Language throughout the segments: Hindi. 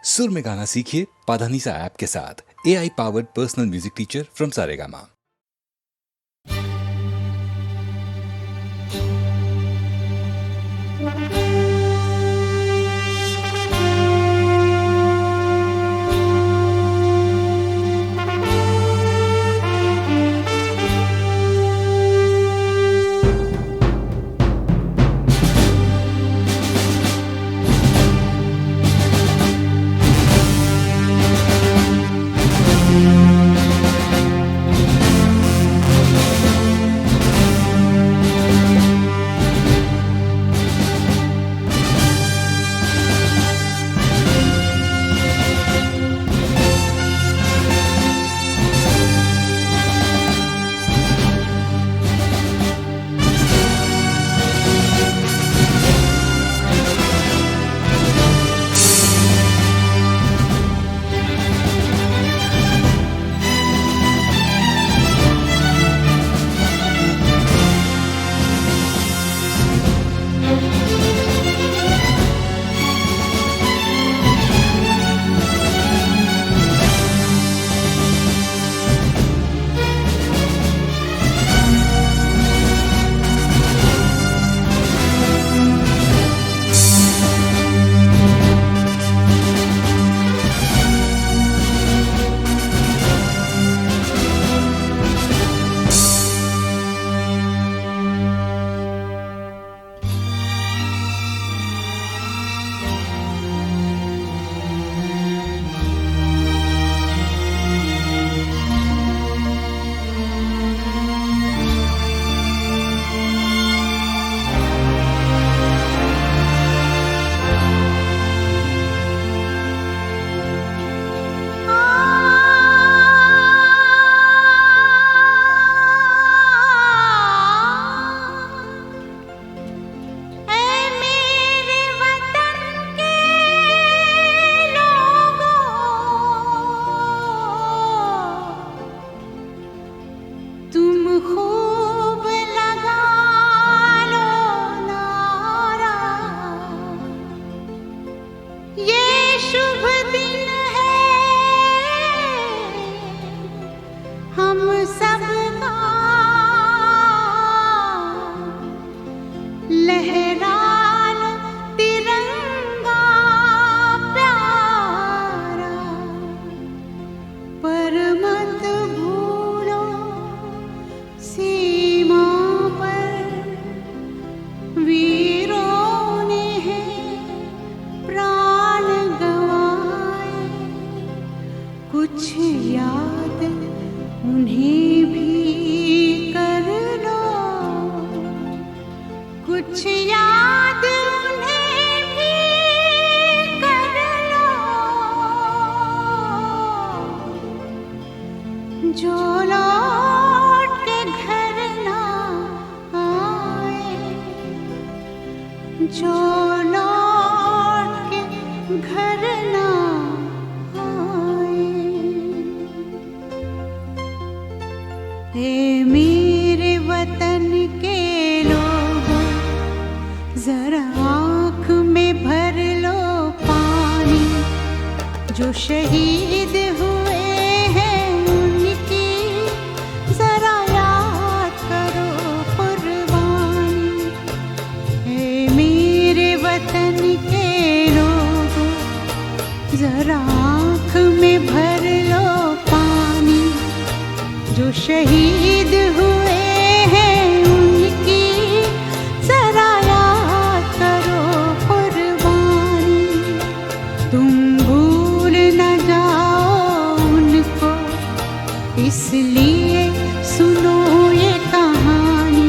सुर में गाना सीखिए पाधानीसा ऐप के साथ। AI powered personal music teacher from Saregama. शहीद हुए हैं उनकी जरा याद करो कुर्बानी। हे मेरे वतन के लोगों, जरा आँख में भर लो पानी। जो शहीद हुए हैं उनकी जरा याद करो कुर्बानी। तुम इसलिए सुनो ये कहानी।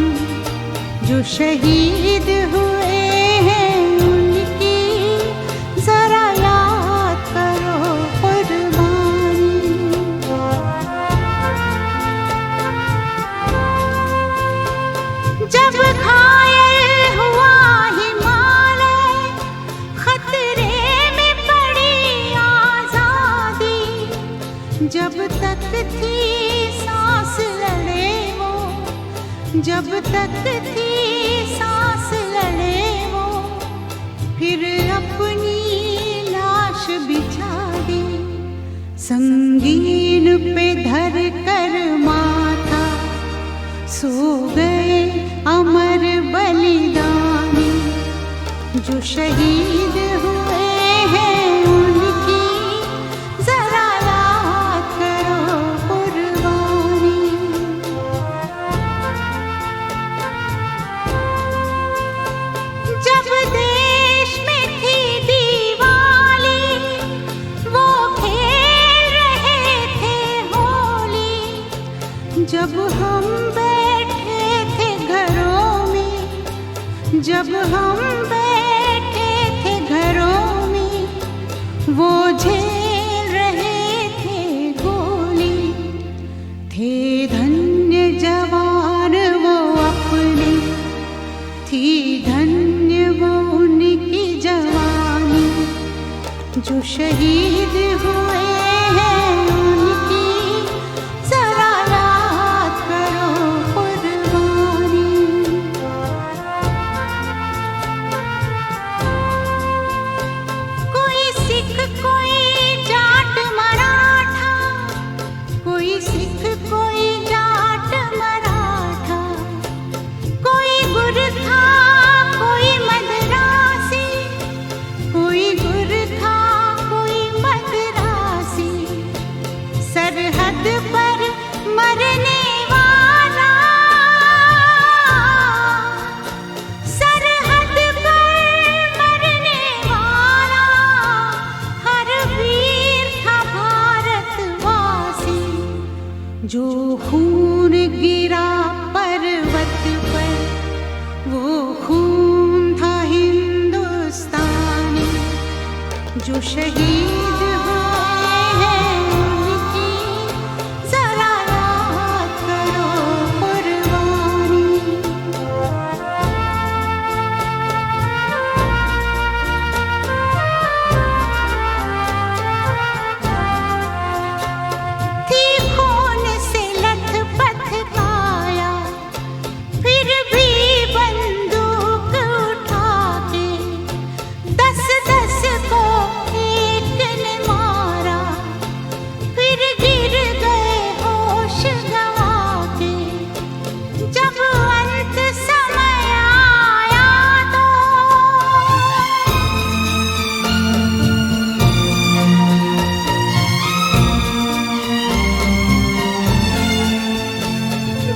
जो शहीद हुए हैं उनकी जरा याद करो कुर्बानी। जब घायल हुआ हिमालय, खतरे में पड़ी आजादी। जब तक थी सांस लड़े वो, जब तक थी सांस लड़े वो, फिर अपनी लाश बिछा संगीन पे धर कर माथा सो गए अमर बलिदानी, जो शहीद हुए हैं उनकी जरा याद करो कुर्बानी। जब देश में थी दिवाली, वो खेल रहे थे होली। जब हम बैठे थे घरों में, जब हम बैठे थे घरों में, वो झेल रहे थे गोली। थे धन्य जवान वो अपने, थी धन्य वो उनकी जवानी, जो शहीद हुए हैं उनकी जरा याद करो कुर्बानी। कोई सिख कोई जाट मराठा, कोई सिख कोई जाट मराठा, कोई गुरखा कोई मद्रासी, कोई गुरखा कोई मद्रासी। सरहद पर मरने वाला, सरहद पर मरने वाला, हर वीर था भारतवासी। जो खून गिरा पर्वत पर, वो खून था हिंदुस्तानी, जो शहीद हुए हैं उनकी जरा याद करो कुर्बानी। थी खून से लथपथ काया, फिर भी बंदूक उठा के 10-10 को एक ने मारा। फिर गिर गए होश गंवा के, जब अंत समय आया तो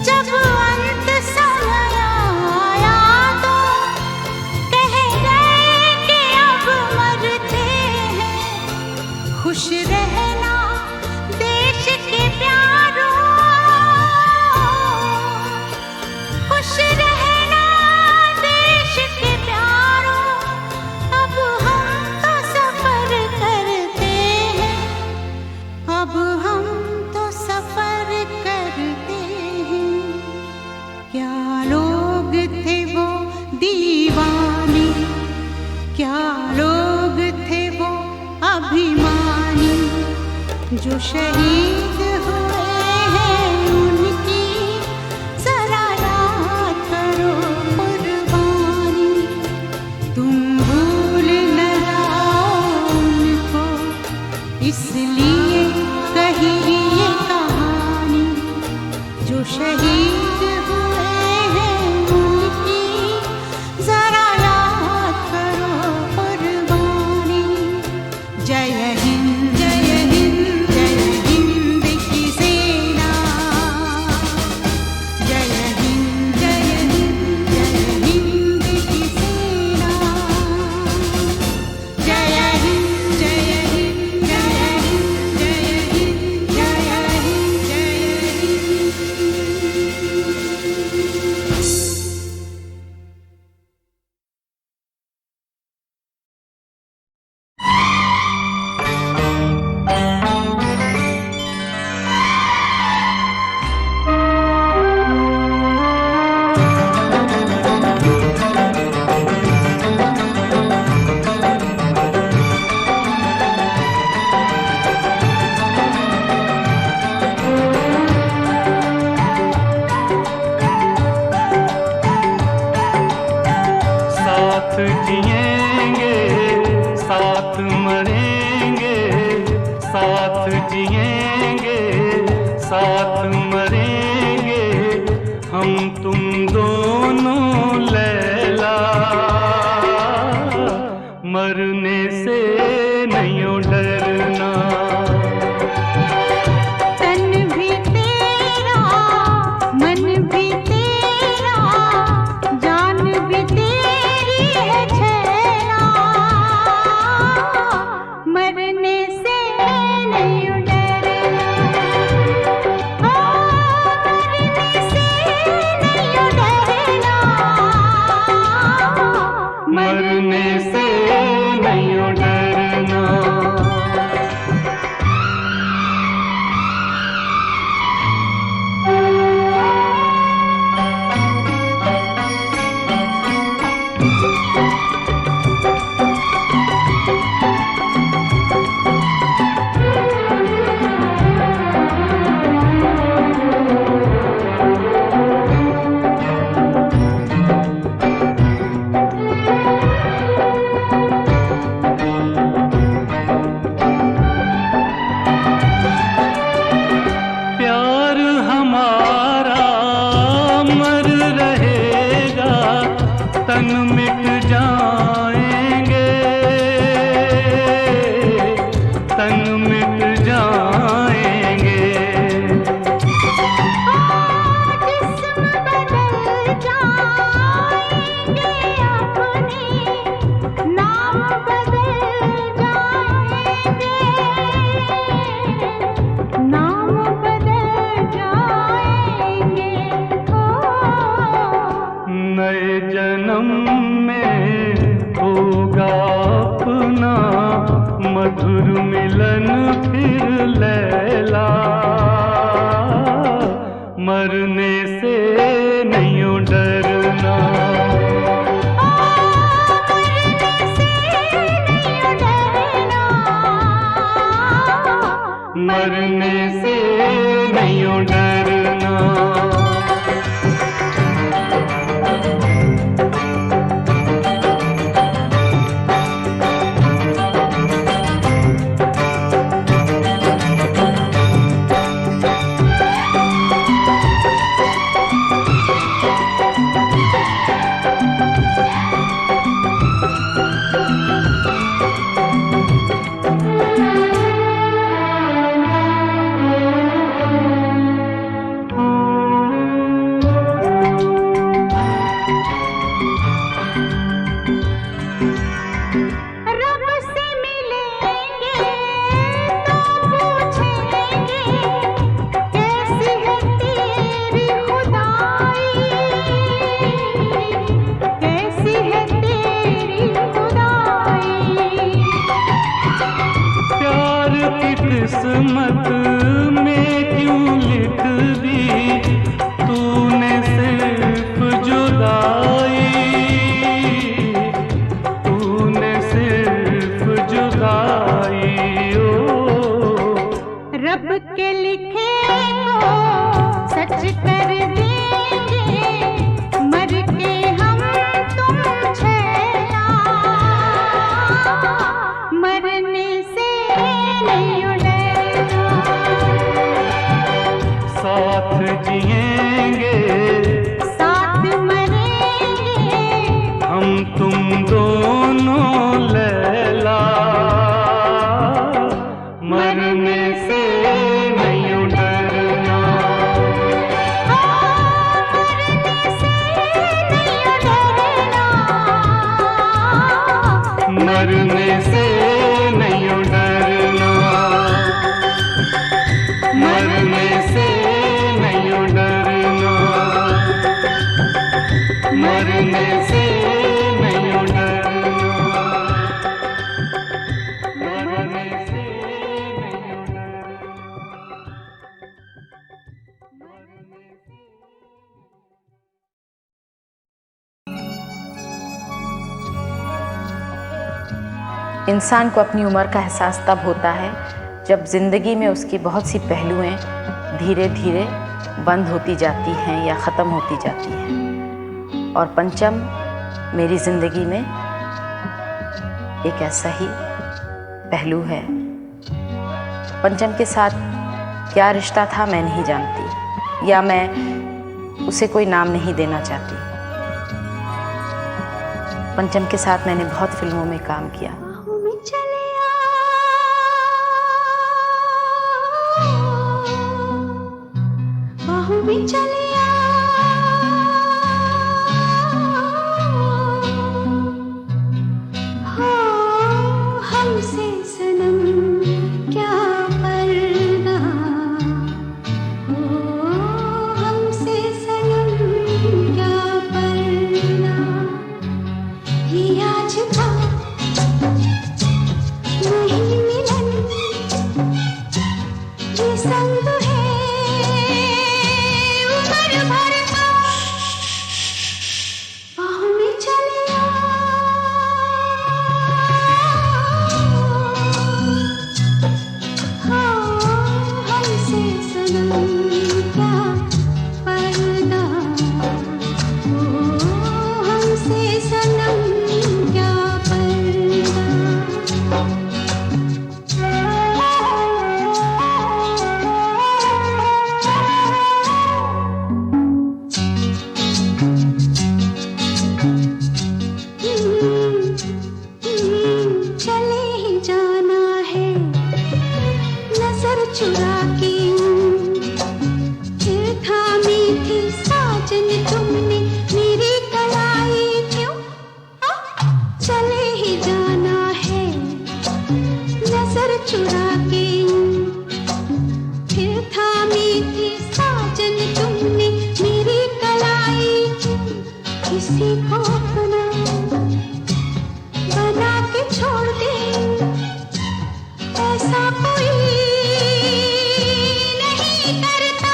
जब अंत समय आया तो कह गए कि अब मरते हैं। खुश रहना देश के प्यारों, खुश रहना देश के प्यारों। अब हम तो सफर करते हैं, अब हम तो सफर करते हैं। क्या लोग थे वो दीवाने, क्या लोग थे वो अभिमानी, जो शहीद हुए हैं उनकी जरा याद करो कुर्बानी। तुम भूल न जाओ उनको, इसलिए कही ये कहानी, जो शहीद हुए हैं उनकी जरा याद करो कुर्बानी। जय हिंद जय हिंद जय हिंद की सेना, जय हिंद जय हिंद जय हिंद की सेना, जय हिंद जय हिंद जय हिंद जय हिंद जय हिंद जय हिंद। जिएंगे साथ मरेंगे हम तुम दोनों लैला, मरने से नहीं डरना। तन भी तेरा मन भी तेरा जान भी तेरी है छैला, मरने से नहीं डरना। मरने से नहीं डरना, मरने से नहीं डरना। प्यार हमारा अमर रहेगा, तन मिट जाएंगे, तन मिट जाएंगे। जिस्म बदल जाएंगे अपने नाम बदल जाएंगे, नाम बदल जाएंगे। नए जन्म में होगा अपना मधुर मिलन फिर लैला, मरने से नहीं डरना। मरने से नहीं डरना, मरने से नहीं डरना। रब से मिलेंगे तो पूछेंगे कैसी है तेरी खुदाई, कैसी है तेरी खुदाई। प्यार की किस्मत में क्यों लिख दी तूने सिर्फ जुदाई, तूने सिर्फ जुदाई। ओ रब के लिखे को सच कर देंगे, मर के हम तुम छैला, मरने से नहीं डरना। साथ जिएंगे साथ मरेंगे हम तुम दोनों लैला, मरने से नहीं डरना। मरने से नहीं डरना, मरने से नहीं डरना, मरने से नहीं डरना, मरने से नहीं डरना, मरने से नहीं इंसान को अपनी उम्र का एहसास तब होता है जब ज़िंदगी में उसकी बहुत सी पहलुएं धीरे धीरे बंद होती जाती हैं या ख़त्म होती जाती हैं। और पंचम मेरी ज़िंदगी में एक ऐसा ही पहलू है पंचम के साथ क्या रिश्ता था मैं नहीं जानती, या मैं उसे कोई नाम नहीं देना चाहती। पंचम के साथ मैंने बहुत फिल्मों में काम किया। बाहों में चले आ, बाहों में चले आ, हो हमसे सनम क्या पर्दा, हो हमसे सनम क्या पर्दा, ये आज था नहीं मिलन, ये संग है उम्र भर का, बाहों में चले आ, हो हमसे सनम क्या पर्दा, हो हमसे सनम क्या पर्दा। चले ही जाना है नजर चुरा के, फिर थामी थी साजन तुमने मेरी कलाई क्यों, चले ही जाना है नजर चुरा के, फिर थामी थी साजन तुमने मेरी कलाई क्यों, किसी को अपना बना के छोड़ दे, ऐसा कोई नहीं करता,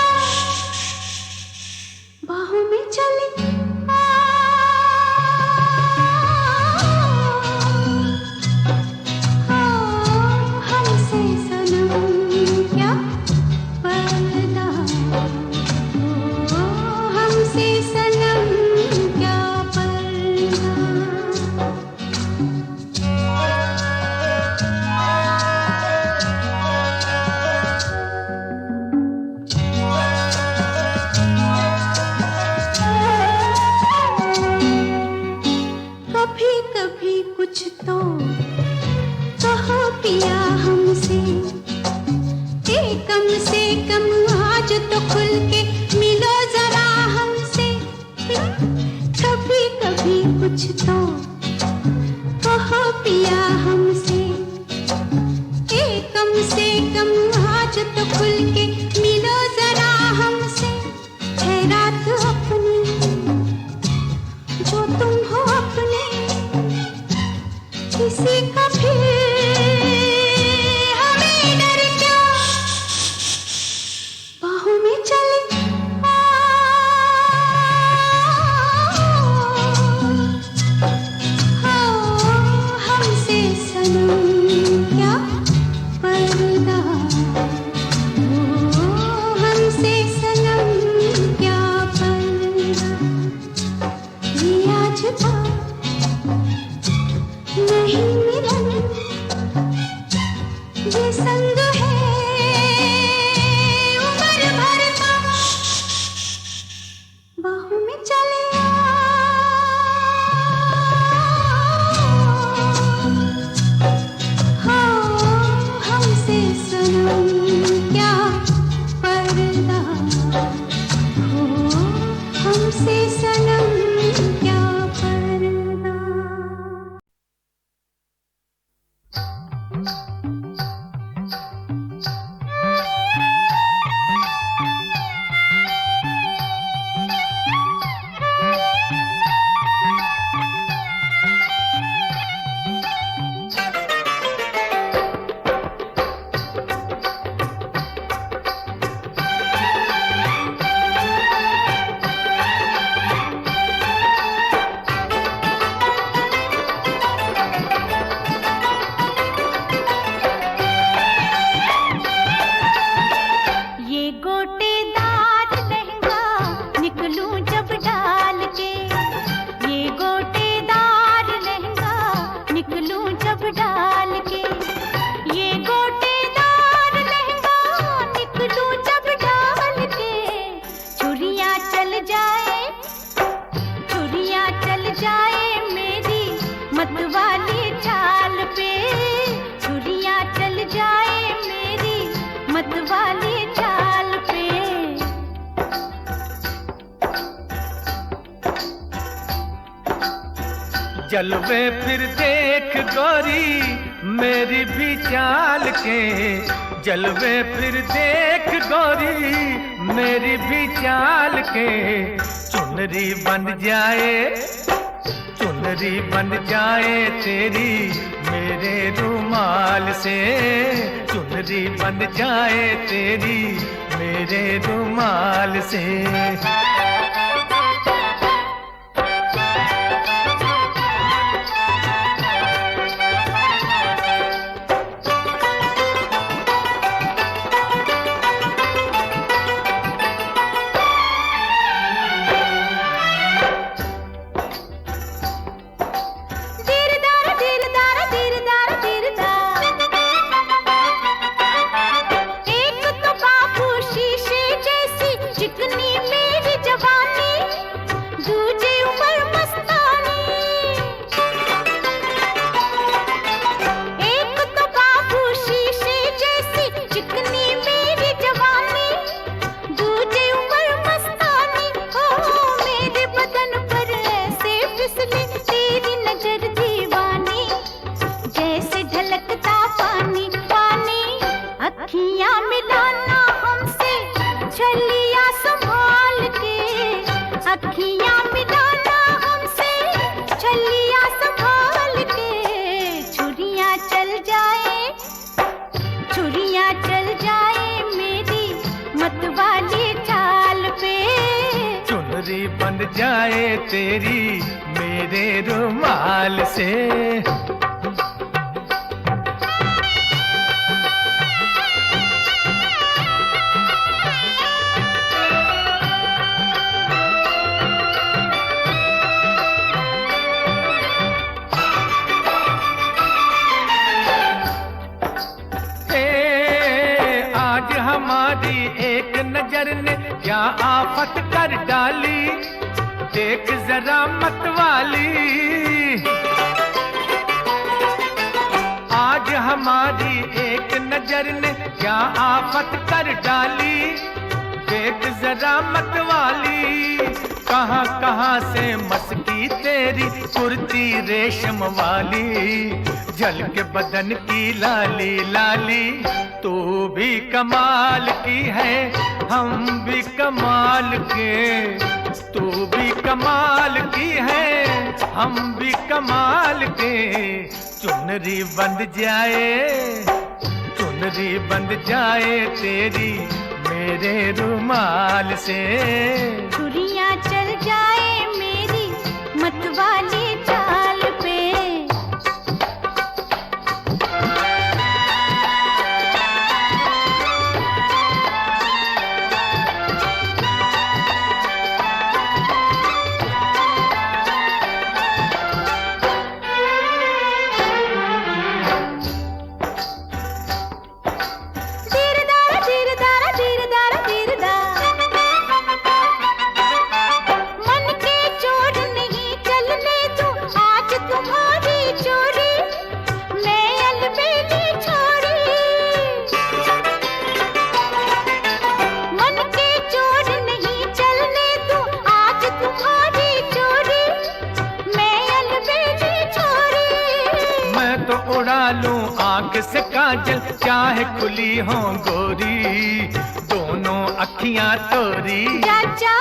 बाहों में चले आ, हो हमसे सनम क्या पर्दा, हो हमसे सनम क्या पर्दा। कभी कभी कुछ तो कहो पिया हमसे, कम से कम आज तो खुल के मिलो जरा हमसे, कभी कभी कुछ तो कहो पिया हमसे, कम से कम आज तो खुल के मिलो जरा हमसे, है रात अपनी जो तुम हो अपने, किसी का फिर हमें डर क्यों, बाहों में चले आ, हो हमसे सनम क्या पर्दा, हो हमसे सनम क्या पर्दा, ये आज था नहीं मिलन, ये संग है उम्र भर का, बाहों में चले आ, हो हमसे सनम क्या पर्दा, हो हमसे सनम क्या पर्दा। जाए मेरी मतवाली चाल पे। जलवे फिर देख गोरी मेरी भी चाल के, जलवे फिर देख गोरी मेरी भी चाल के। चुनरी बन जाए, चुनरी बन जाए तेरी मेरे रुमाल से, चुनरी बन जाए तेरी मेरे रुमाल से। बन जाए तेरी मेरे रुमाल से। आज हमारी एक नजर ने क्या आफत कर डाली, देख जरा मतवाली। आज हमारी एक नजर ने क्या आफत कर डाली, देख जरा मतवाली। कहां कहां से मस्की तेरी कुर्ती रेशम वाली, झलके बदन की लाली लाली। तू भी कमाल की है हम भी कमाल के, तू भी कमाल की है हम भी कमाल के। चुनरी बंध जाए, चुनरी बंध जाए तेरी मेरे रुमाल से। छुरियां चल जाए मेरी मतवाली चाल पे। उड़ा लूं आंख से काजल चाहे खुली हो गोरी, दोनों अखियां तोरी। चाचा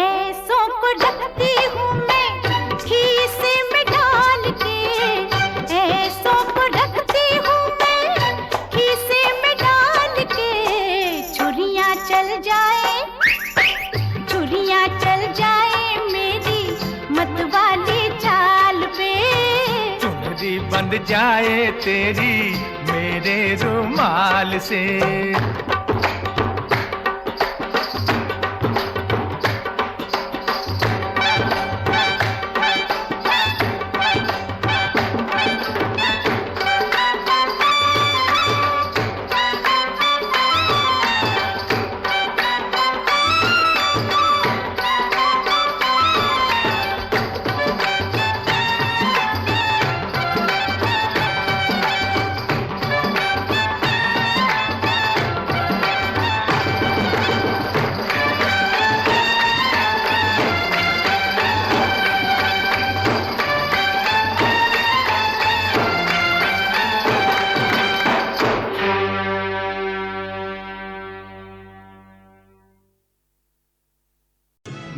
ऐसों को रखती हूँ मैं खीसे में डाल के, ऐसों को रखती हूँ मैं खीसे में डाल के। छुरियां चल जाए, छुरियां चल जाए मेरी मतवाली चाल पे। चुनरी बंध जाए तेरी मेरे रुमाल से।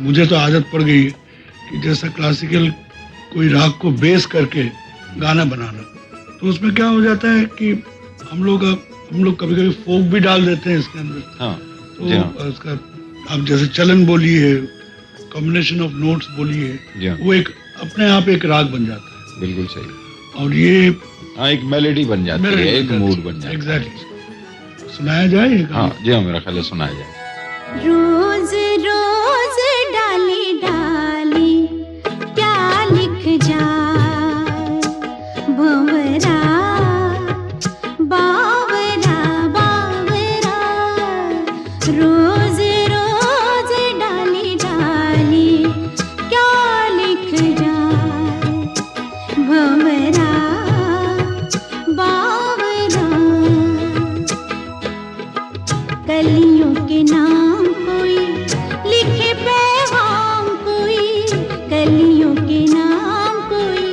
मुझे तो आदत पड़ गई है कि जैसा क्लासिकल कोई राग को बेस करके गाना बनाना, तो उसमें क्या हो जाता है कि हम लोग कभी कभी फोक भी डाल देते हैं इसके अंदर। हाँ, तो जी हाँ। उसका आप जैसे चलन बोली है, कॉम्बिनेशन ऑफ नोट्स बोली जी है, हाँ। वो एक अपने आप एक राग बन जाता है। बिल्कुल सही। और ये हाँ, एक मेलेडी बन जाती है, एक मूड बन जाता है। एग्जैक्टली। सुनाया जाए ये गाना? हाँ जी हाँ, मेरा ख्याल है सुनाया जाए। रोज रोज डाली डाली क्या लिख जाए, भंवरा बावरा बावरा। रोज रोज डाली डाली क्या लिख जाए, भंवरा बावरा। कलियों के नाम कोई लिखे पैगाम कोई, कलियों के नाम कोई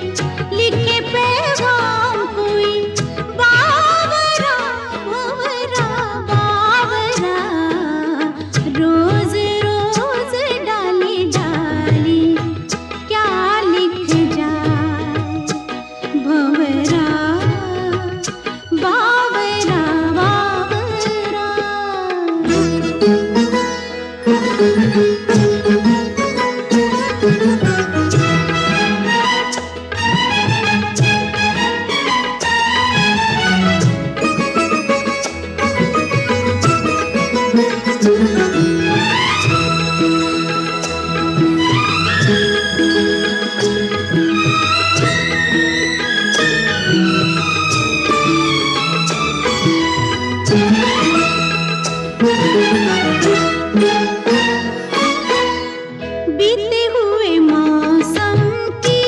लिखे पैगाम कोई। बावरा बावरा बावरा। रोज रोज डाली डाली क्या लिख जाए, भंवरा बावरा बावरा। बीते हुए मौसम की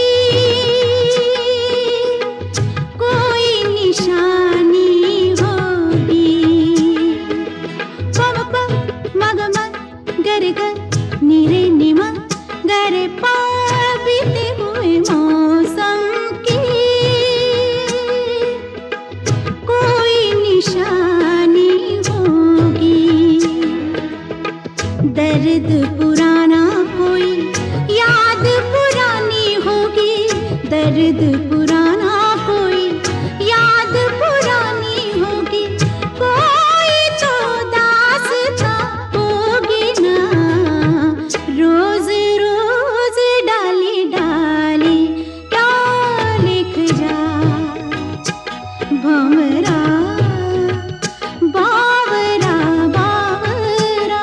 कोई निशानी होगी। पम पम मग मग गर गर निरे निमा गरे पा। बीते हुए मौसम की कोई निशानी होगी। दर्द पुराना कोई याद पुरानी होगी, दर्द पुराना कोई याद पुरानी होगी। कोई तो दास्तां होगी ना। रोज रोज डाली डाली क्या लिख जाए, भंवरा बावरा बावरा।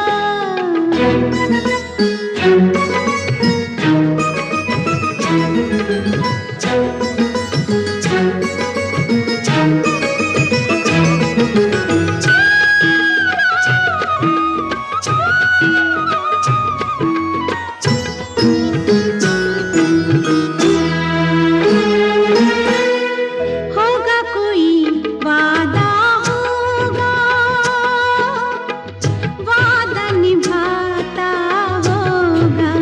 होगा कोई वादा होगा, वादा निभाता होगा।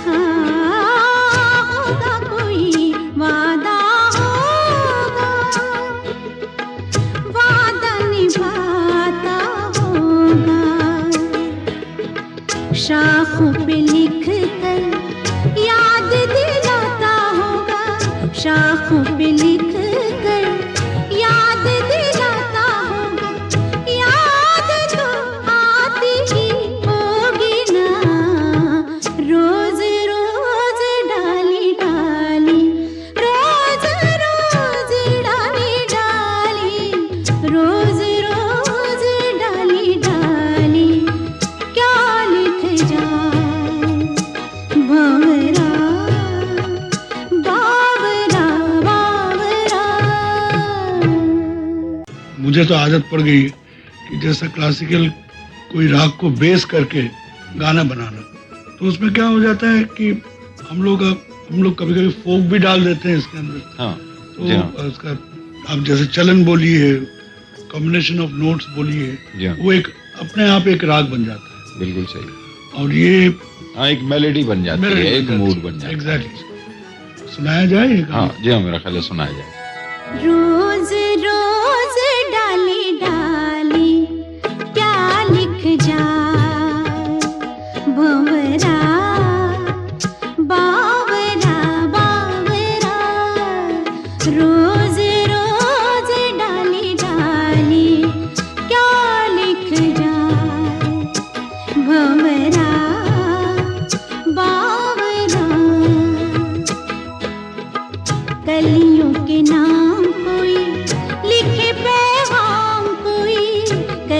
हाँ, होगा कोई वादा होगा, वादा निभाता होगा। शाखों पे लिख कर याद दिलाता होगा, शाखों पे लिख कर याद दिलाता होगा। याद तो आती ही होगी ना। रोज रोज डाली डाली, रोज रोज डाली डाली, रोज रोज डाली डाली क्या लिख जाए, भंवरा बावरा बावरा। मुझे तो आदत पड़ गई है कि जैसा क्लासिकल कोई राग को बेस करके गाना बनाना, तो उसमें क्या हो जाता है कि हम लोग कभी कभी फोक भी डाल देते हैं इसके अंदर। हाँ, जी हाँ। तो उसका आप जैसे चलन बोली है, कॉम्बिनेशन ऑफ नोट्स बोली जी है, हाँ। वो एक अपने आप एक राग बन जाता है। बिल्कुल सही। और ये हाँ, एक मेलेडी बन जाती है, एक मूड बन जाता है। एग्जैक्टली। सुनाया जाए ये गाना? हाँ जी हाँ, मेरा ख्याल है सुनाया जाए। रोज रोज डाली डाली क्या लिख जाए, भंवरा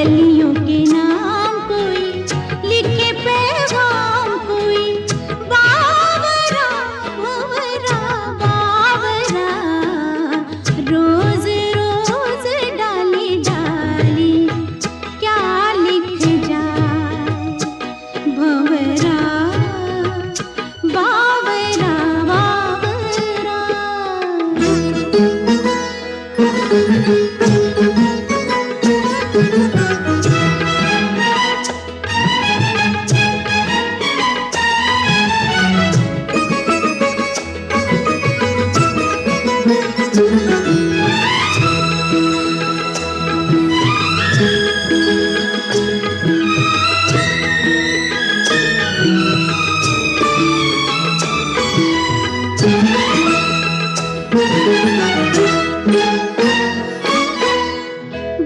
गलियों के नाम कोई लिखे पैगाम कोई बावरा भंवरा बावरा रोज रोज डाली डाली क्या लिख जाए भंवरा बावरा बावरा।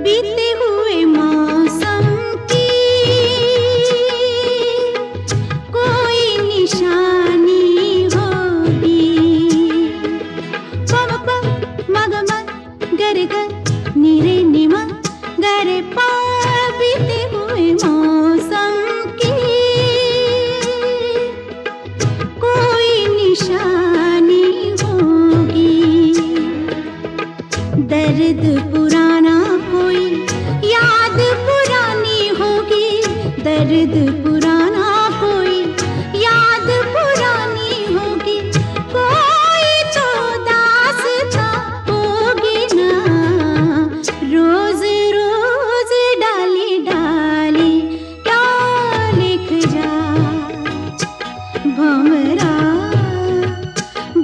बीते हुए मौसम की कोई निशानी होगी पम पम मग मग गर गर निरे निम गर पा। बीते हुए मौसम की कोई निशानी होगी दर्द पुराना कोई याद पुरानी होगी दर्द पुराना कोई याद पुरानी होगी कोई तो दास्तां होगी ना रोज रोज डाली डाली क्या लिख जाए भंवरा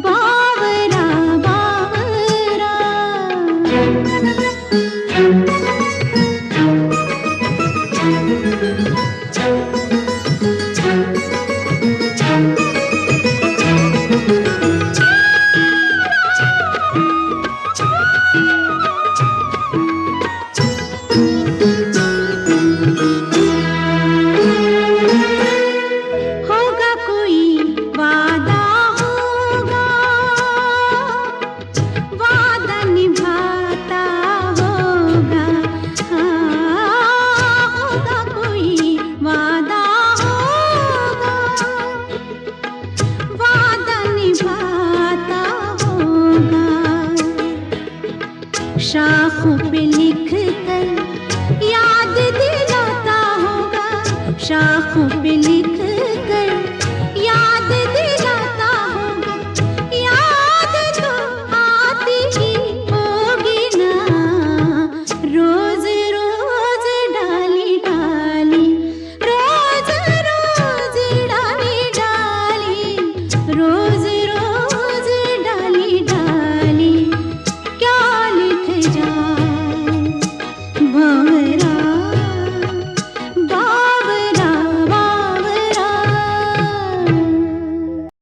बावरा बावरा। होगा कोई वादा होगा वादा निभाता होगा हाँ होगा कोई वादा होगा वादा निभाता होगा शाखों पे लिख कर याद दिलाता होगा शाखों पे